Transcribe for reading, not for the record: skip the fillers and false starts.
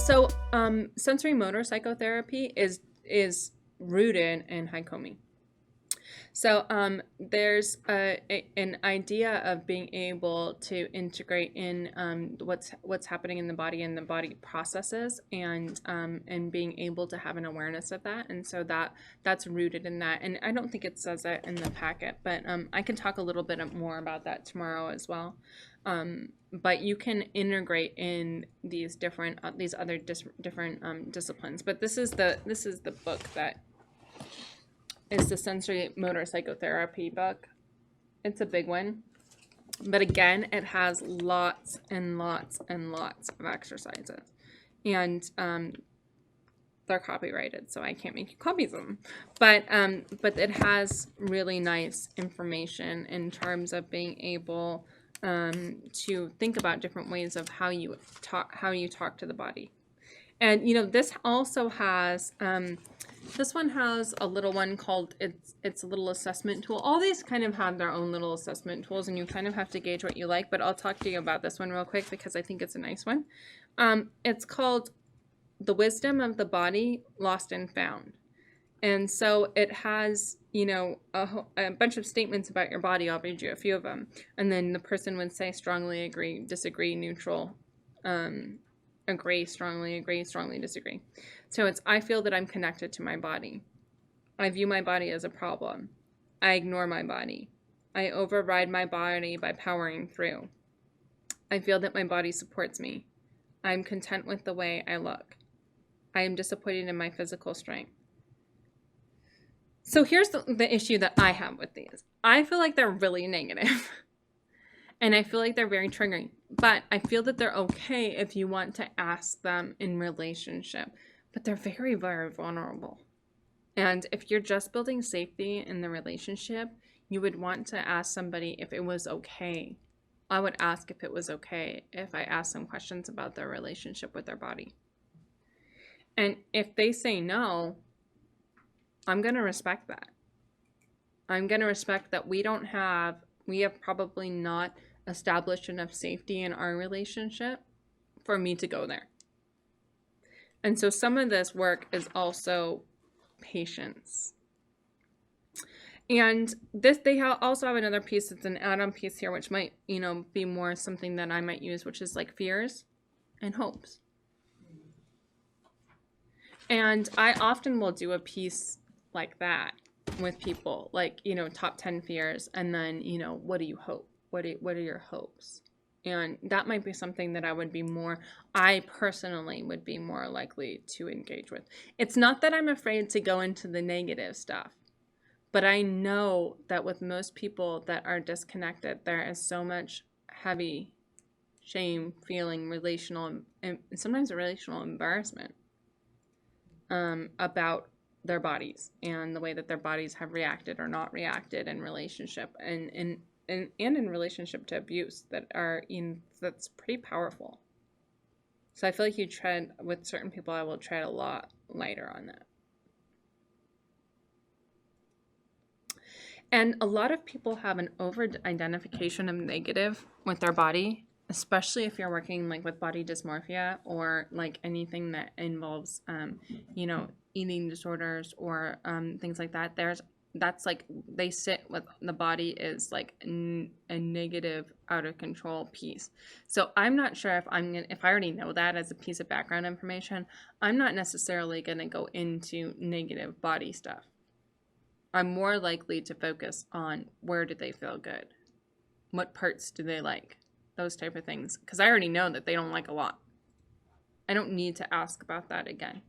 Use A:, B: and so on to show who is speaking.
A: So, sensory motor psychotherapy is rooted in Hakomi. So, there's an idea of being able to integrate in what's happening in the body and the body processes, and being able to have an awareness of that. And so that's rooted in that. And I don't think it says that in the packet, but I can talk a little bit more about that tomorrow as well. But you can integrate in these other different disciplines. But this is the book that is the sensory motor psychotherapy book. It's a big one, but again, it has lots and lots and lots of exercises, and they're copyrighted, so I can't make you copies of them. But it has really nice information in terms of being able to think about different ways of how you talk to the body. And this also has this one has a little one called it's a little assessment tool. All these kind of have their own little assessment tools, and you kind of have to gauge what you like. But I'll talk to you about this one real quick because I think it's a nice one. It's called The Wisdom of the Body, Lost and Found. And so it has, a bunch of statements about your body. I'll read you a few of them. And then the person would say strongly agree, disagree, neutral, agree, strongly disagree. So it's, I feel that I'm connected to my body. I view my body as a problem. I ignore my body. I override my body by powering through. I feel that my body supports me. I'm content with the way I look. I am disappointed in my physical strength. So here's the issue that I have with these. I feel like they're really negative. And I feel like they're very triggering. But I feel that they're okay if you want to ask them in relationship. But they're very, very vulnerable. And if you're just building safety in the relationship, you would want to ask somebody if it was okay. I would ask if it was okay if I asked some questions about their relationship with their body. And if they say no, I'm going to respect that. I'm going to respect that we have probably not established enough safety in our relationship for me to go there. And so some of this work is also patience. And they also have another piece. It's an add-on piece here, which might, be more something that I might use, which is like fears and hopes. And I often will do a piece like that with people, like, top 10 fears, and then, what do you hope? What are your hopes? And that might be something that I personally would be more likely to engage with. It's not that I'm afraid to go into the negative stuff, but I know that with most people that are disconnected, there is so much heavy shame, feeling, relational, and sometimes relational embarrassment about their bodies and the way that their bodies have reacted or not reacted in relationship and in relationship to abuse that's pretty powerful. So I feel like with certain people, I will tread a lot lighter on that. And a lot of people have an over-identification of negative with their body, especially if you're working like with body dysmorphia or like anything that involves, eating disorders or things like that. That's like they sit with the body is like a negative, out of control piece. So I'm not sure if I already know that as a piece of background information, I'm not necessarily gonna go into negative body stuff. I'm more likely to focus on where do they feel good, what parts do they like, those type of things, because I already know that they don't like a lot. I don't need to ask about that again.